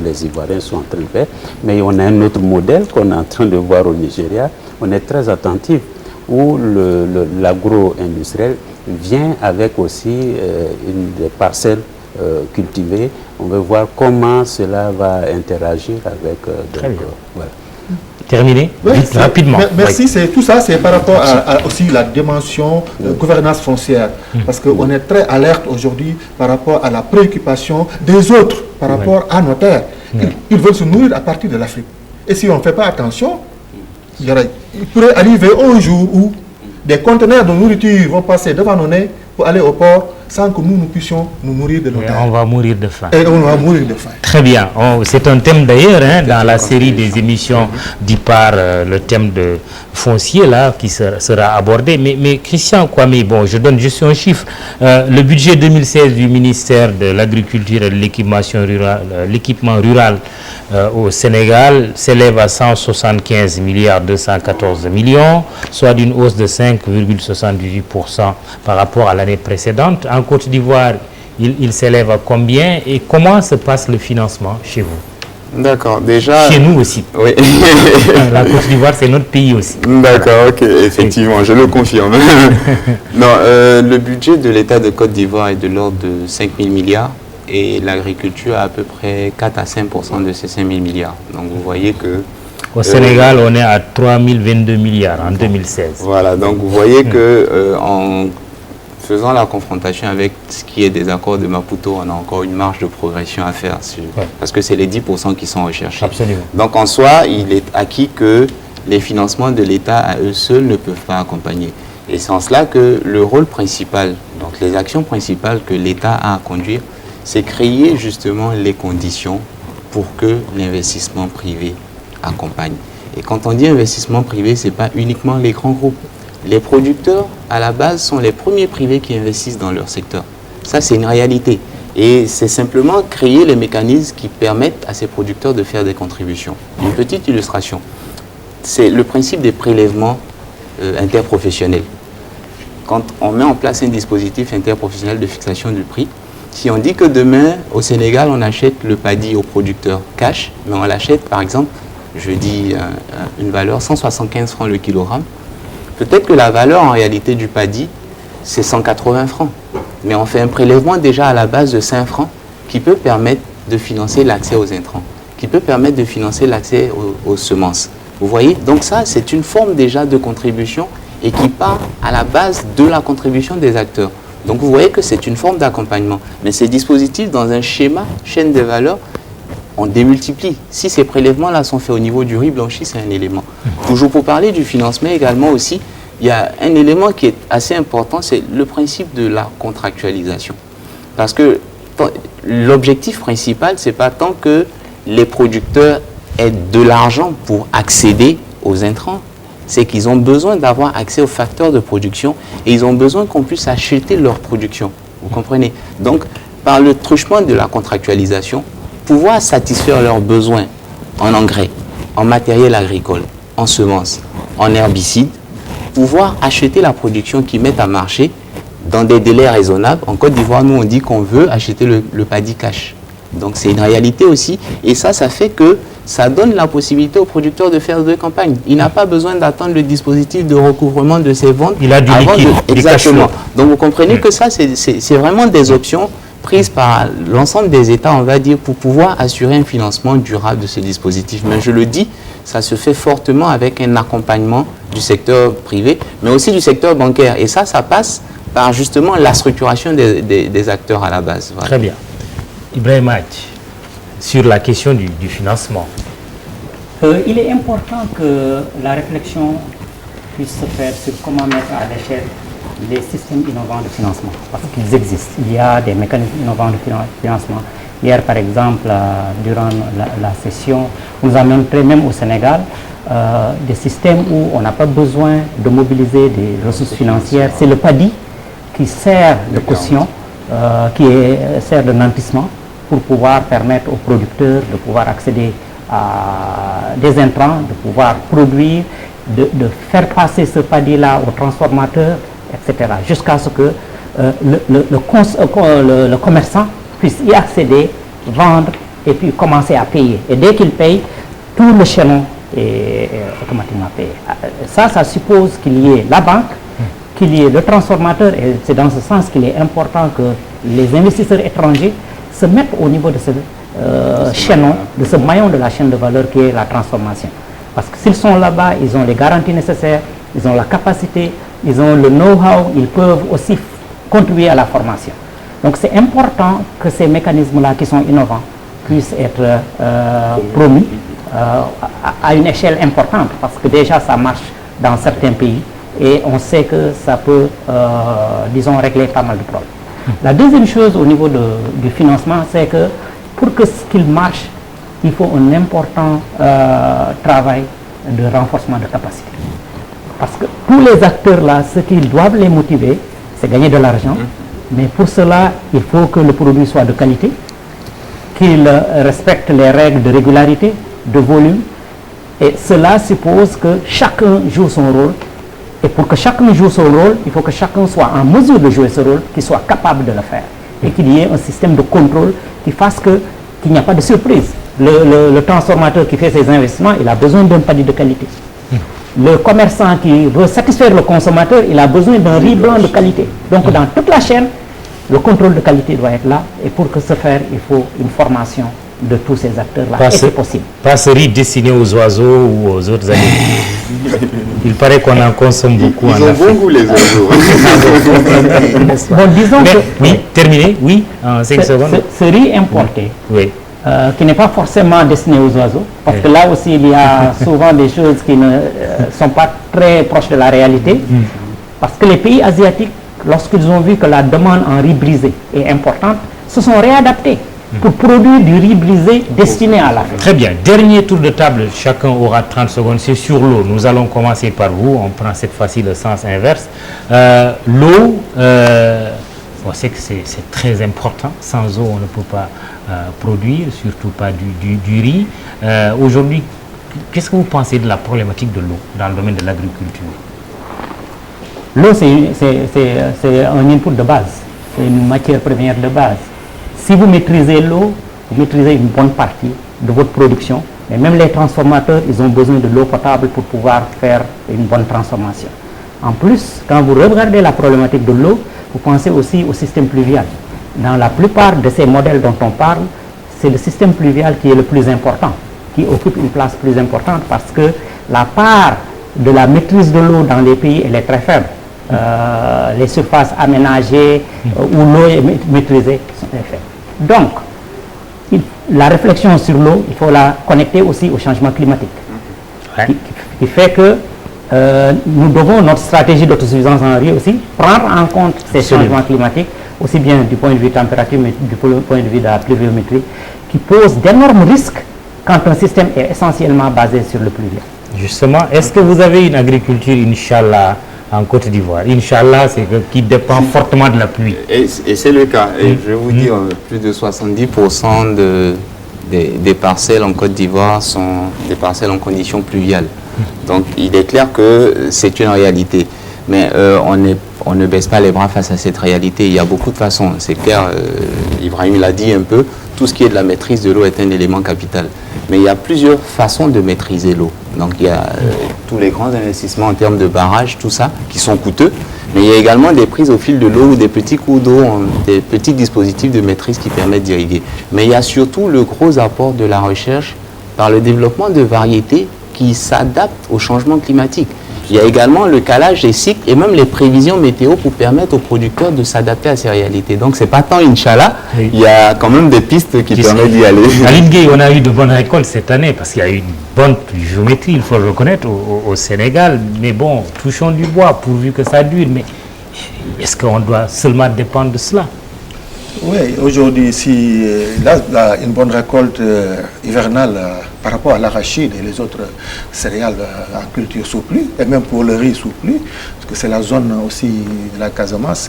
les Ivoiriens sont en train de faire. Mais on a un autre modèle qu'on est en train de voir au Nigeria. On est très attentif où l'agro-industriel vient avec aussi des parcelles cultivées. On veut voir comment cela va interagir avec... Très bien. Voilà. Terminé, oui, rapidement. Merci, tout ça, c'est par rapport à aussi la dimension de gouvernance foncière. Parce qu'on est très alerte aujourd'hui par rapport à la préoccupation des autres, par rapport à nos terres. Ils veulent se nourrir à partir de l'Afrique. Et si on ne fait pas attention, il pourrait arriver un jour où des conteneurs de nourriture vont passer devant nos nez pour aller au port sans que nous puissions nous nourrir de nos terres. On va mourir de faim. Et on va mourir de faim. Très bien. C'est un thème d'ailleurs dans la série des émissions d'IPAR, le thème de foncier là qui sera abordé. Mais Christian Kwame, bon, je donne juste un chiffre. Le budget 2016 du ministère de l'Agriculture et de l'équipement rural au Sénégal s'élève à 175 milliards 214 millions, soit d'une hausse de 5,78% par rapport à l'année précédente. En Côte d'Ivoire, il s'élève à combien et comment se passe le financement chez vous? D'accord, déjà... Chez nous aussi. Oui. La Côte d'Ivoire, c'est notre pays aussi. D'accord, ok, effectivement, je le confirme. Non, le budget de l'État de Côte d'Ivoire est de l'ordre de 5 000 milliards et l'agriculture a à peu près 4 à 5% de ces 5 000 milliards. Donc vous voyez que... Au Sénégal, on est à 3 022 milliards en 2016. Voilà, donc vous voyez que en faisant la confrontation avec ce qui est des accords de Maputo, on a encore une marge de progression à faire, parce que c'est les 10% qui sont recherchés. Absolument. Donc en soi, il est acquis que les financements de l'État à eux seuls ne peuvent pas accompagner. Et c'est en cela que le rôle principal, donc les actions principales que l'État a à conduire, c'est créer justement les conditions pour que l'investissement privé accompagne. Et quand on dit investissement privé, ce n'est pas uniquement les grands groupes. Les producteurs, à la base, sont les premiers privés qui investissent dans leur secteur. Ça, c'est une réalité. Et c'est simplement créer les mécanismes qui permettent à ces producteurs de faire des contributions. Une petite illustration, c'est le principe des prélèvements interprofessionnels. Quand on met en place un dispositif interprofessionnel de fixation du prix, si on dit que demain, au Sénégal, on achète le paddy aux producteurs cash, mais on l'achète, par exemple, je dis une valeur 175 francs le kilogramme, peut-être que la valeur en réalité du paddy, c'est 180 francs. Mais on fait un prélèvement déjà à la base de 5 francs qui peut permettre de financer l'accès aux intrants, qui peut permettre de financer l'accès aux semences. Vous voyez? Donc ça, c'est une forme déjà de contribution et qui part à la base de la contribution des acteurs. Donc vous voyez que c'est une forme d'accompagnement. Mais ces dispositifs, dans un schéma, chaîne de valeur, on démultiplie. Si ces prélèvements-là sont faits au niveau du riz blanchi, c'est un élément. Toujours pour parler du financement également aussi, il y a un élément qui est assez important, c'est le principe de la contractualisation. Parce que l'objectif principal, ce n'est pas tant que les producteurs aient de l'argent pour accéder aux intrants, c'est qu'ils ont besoin d'avoir accès aux facteurs de production et ils ont besoin qu'on puisse acheter leur production. Vous comprenez? Donc, par le truchement de la contractualisation, pouvoir satisfaire leurs besoins en engrais, en matériel agricole, en semences, en herbicides, pouvoir acheter la production qu'ils mettent à marché dans des délais raisonnables. En Côte d'Ivoire, nous, on dit qu'on veut acheter le paddy cash. Donc, c'est une réalité aussi. Et ça fait que ça donne la possibilité aux producteurs de faire deux campagnes. Il n'a pas besoin d'attendre le dispositif de recouvrement de ses ventes. Il a du liquide. Exactement. Donc, vous comprenez que ça, c'est vraiment des options prises par l'ensemble des États, on va dire, pour pouvoir assurer un financement durable de ce dispositif. Mais je le dis, ça se fait fortement avec un accompagnement du secteur privé, mais aussi du secteur bancaire. Et ça passe par justement la structuration des acteurs à la base. Voilà. Très bien. Ibrahim Hadj, sur la question du financement. Il est important que la réflexion puisse se faire sur comment mettre à l'échelle les systèmes innovants de financement, parce qu'ils existent. Il y a des mécanismes innovants de financement. Hier, par exemple, durant la session, on nous a montré même au Sénégal des systèmes où on n'a pas besoin de mobiliser des ressources financières. C'est le paddy qui sert de caution, sert de nantissement pour pouvoir permettre aux producteurs de pouvoir accéder à des intrants, de pouvoir produire, de faire passer ce paddy-là aux transformateurs, etc. Jusqu'à ce que le commerçant puisse y accéder, vendre et puis commencer à payer. Et dès qu'il paye, tout le chaînon est automatiquement payé. Ça suppose qu'il y ait la banque, qu'il y ait le transformateur, et c'est dans ce sens qu'il est important que les investisseurs étrangers se mettent au niveau de ce chaînon, de ce maillon de la chaîne de valeur qui est la transformation. Parce que s'ils sont là-bas, ils ont les garanties nécessaires, ils ont la capacité, ils ont le know-how, ils peuvent aussi contribuer à la formation. Donc c'est important que ces mécanismes-là qui sont innovants puissent être promus à une échelle importante, parce que déjà ça marche dans certains pays et on sait que ça peut, disons, régler pas mal de problèmes. La deuxième chose au niveau du financement, c'est que pour que ce qu'il marche, il faut un important travail de renforcement de capacité. Parce que tous les acteurs là, ce qu'ils doivent les motiver, c'est gagner de l'argent. Mais pour cela, il faut que le produit soit de qualité, qu'il respecte les règles de régularité, de volume. Et cela suppose que chacun joue son rôle. Et pour que chacun joue son rôle, il faut que chacun soit en mesure de jouer ce rôle, qu'il soit capable de le faire. Et qu'il y ait un système de contrôle qui fasse qu'il n'y a pas de surprise. Le transformateur qui fait ses investissements, il a besoin d'un panier de qualité. Le commerçant qui veut satisfaire le consommateur, il a besoin d'un riz blanc de qualité. Donc dans toute la chaîne, le contrôle de qualité doit être là. Et pour que ce faire, il faut une formation de tous ces acteurs-là. Et c'est possible. Pas ce riz destiné aux oiseaux ou aux autres animaux. Il paraît qu'on en consomme beaucoup en Afrique. Ils ont bon goût, les oiseaux. Bon, disons que... Oui, terminé, oui, en 5 secondes. Ce riz importé, oui. Qui n'est pas forcément destiné aux oiseaux, parce que là aussi il y a souvent des choses qui ne sont pas très proches de la réalité, parce que les pays asiatiques, lorsqu'ils ont vu que la demande en riz brisé est importante, se sont réadaptés pour produire du riz brisé destiné à l'Afrique. Très bien, dernier tour de table, chacun aura 30 secondes, c'est sur l'eau. Nous allons commencer par vous, on prend cette fois-ci le sens inverse. L'eau, on sait que c'est très important, sans eau on ne peut pas produire, surtout pas du riz. Aujourd'hui, qu'est-ce que vous pensez de la problématique de l'eau dans le domaine de l'agriculture? L'eau, c'est un input de base, c'est une matière première de base. Si vous maîtrisez l'eau, vous maîtrisez une bonne partie de votre production. Mais même les transformateurs, ils ont besoin de l'eau potable pour pouvoir faire une bonne transformation. En plus, quand vous regardez la problématique de l'eau, vous pensez aussi au système pluvial. Dans la plupart de ces modèles dont on parle, c'est le système pluvial qui est le plus important, qui occupe une place plus importante parce que la part de la maîtrise de l'eau dans les pays, elle est très faible. Les surfaces aménagées où l'eau est maîtrisée sont très faibles. Donc, la réflexion sur l'eau, il faut la connecter aussi au changement climatique, qui fait que nous devons, notre stratégie d'autosuffisance en riz aussi, prendre en compte ces changements climatiques, aussi bien du point de vue température, mais du point de vue de la pluviométrie, qui posent d'énormes risques quand un système est essentiellement basé sur le pluvial. Justement, est-ce que vous avez une agriculture, Inch'Allah, en Côte d'Ivoire? Inch'Allah, c'est qui dépend fortement de la pluie. Et c'est le cas. Et je vais vous dire, plus de 70% des parcelles en Côte d'Ivoire sont des parcelles en conditions pluviales. Donc, il est clair que c'est une réalité. Mais on ne baisse pas les bras face à cette réalité. Il y a beaucoup de façons. C'est clair, Ibrahim l'a dit un peu, tout ce qui est de la maîtrise de l'eau est un élément capital. Mais il y a plusieurs façons de maîtriser l'eau. Donc il y a tous les grands investissements en termes de barrages, tout ça, qui sont coûteux. Mais il y a également des prises au fil de l'eau ou des petits cours d'eau, des petits dispositifs de maîtrise qui permettent d'irriguer. Mais il y a surtout le gros apport de la recherche par le développement de variétés qui s'adaptent au changement climatique. Il y a également le calage des cycles et même les prévisions météo pour permettre aux producteurs de s'adapter à ces réalités. Donc, ce n'est pas tant Inch'Allah, il y a quand même des pistes qui permettent d'y aller. À l'Ingué, on a eu de bonnes récoltes cette année parce qu'il y a eu une bonne pluviométrie, il faut le reconnaître, au Sénégal. Mais bon, touchons du bois pourvu que ça dure. Mais est-ce qu'on doit seulement dépendre de cela? Oui, aujourd'hui, si une bonne récolte hivernale par rapport à l'arachide et les autres céréales en culture sous pluie, et même pour le riz sous pluie, parce que c'est la zone aussi de la Casamance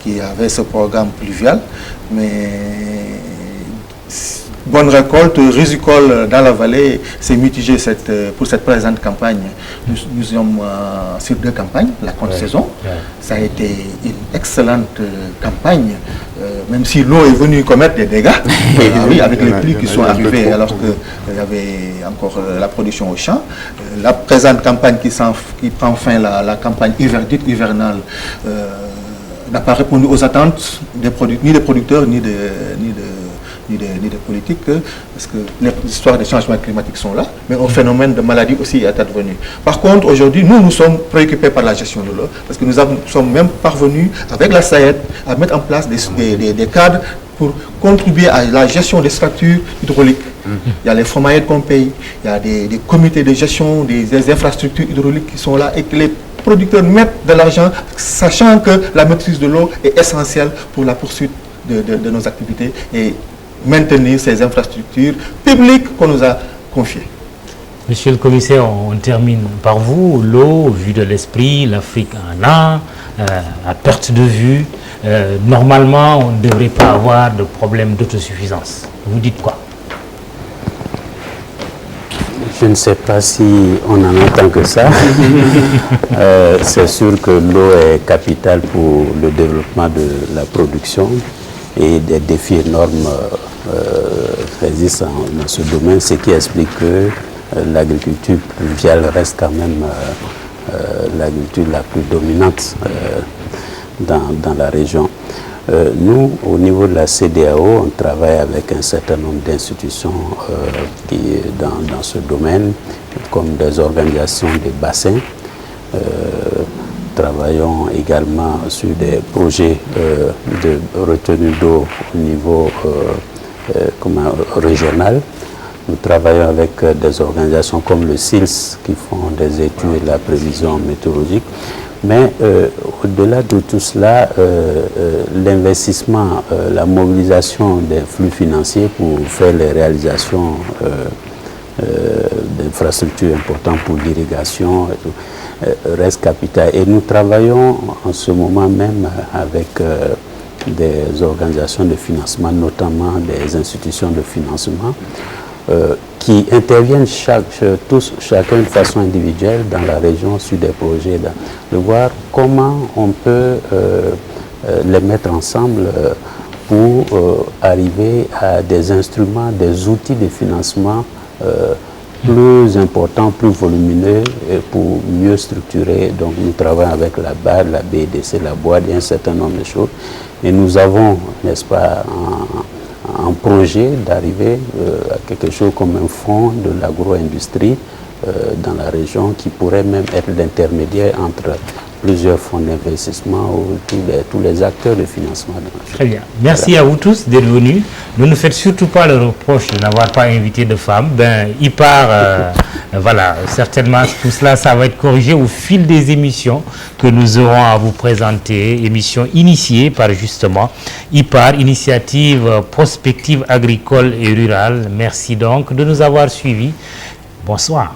qui avait ce programme pluvial, mais bonne récolte risicole dans la vallée, c'est mitigé pour cette présente campagne. Nous sommes sur 2 campagnes, la contre-saison. Ça a été une excellente campagne, même si l'eau est venue commettre des dégâts, oui, avec les pluies qui sont arrivées alors qu'il y avait encore la production au champ. La présente campagne qui prend fin, la campagne hivernale, n'a pas répondu aux attentes ni des producteurs ni des politiques, parce que les histoires des changements climatiques sont là, mais un phénomène de maladie aussi est advenu. Par contre, aujourd'hui, nous sommes préoccupés par la gestion de l'eau, parce que nous sommes même parvenus, avec la SAED, à mettre en place des cadres pour contribuer à la gestion des structures hydrauliques. Il y a les FOMAED qu'on paye, il y a des comités de gestion des infrastructures hydrauliques qui sont là et que les producteurs mettent de l'argent, sachant que la maîtrise de l'eau est essentielle pour la poursuite de nos activités et maintenir ces infrastructures publiques qu'on nous a confiées. Monsieur le commissaire, on termine par vous. L'eau, vue de l'esprit, l'Afrique en a, à perte de vue. Normalement, on ne devrait pas avoir de problème d'autosuffisance. Vous dites quoi? Je ne sais pas si on en entend que ça. C'est sûr que l'eau est capitale pour le développement de la production et des défis énormes existent dans ce domaine, ce qui explique que l'agriculture pluviale reste quand même l'agriculture la plus dominante dans la région. Nous, au niveau de la CEDEAO, on travaille avec un certain nombre d'institutions dans ce domaine, comme des organisations des bassins. Travaillons également sur des projets de retenue d'eau au niveau régional. Nous travaillons avec des organisations comme le SILS qui font des études de la prévision météorologique. Mais au-delà de tout cela, l'investissement, la mobilisation des flux financiers pour faire les réalisations d'infrastructures importantes pour l'irrigation reste capital. Et nous travaillons en ce moment même avec des organisations de financement, notamment des institutions de financement, qui interviennent chacun de façon individuelle dans la région sur des projets, de voir comment on peut les mettre ensemble pour arriver à des instruments, des outils de financement plus importants, plus volumineux et pour mieux structurer. Donc nous travaillons avec la BAD, la BDC, la BOAD et un certain nombre de choses. Et nous avons, n'est-ce pas, un projet d'arriver à quelque chose comme un fonds de l'agro-industrie dans la région qui pourrait même être l'intermédiaire entre plusieurs fonds d'investissement ou tous les acteurs de financement. Très bien. Merci à vous tous d'être venus. Ne nous faites surtout pas le reproche de n'avoir pas invité de femmes. IPAR, voilà, certainement tout cela, ça va être corrigé au fil des émissions que nous aurons à vous présenter. Émissions initiées par justement IPAR, Initiative Prospective Agricole et Rurale. Merci donc de nous avoir suivis. Bonsoir.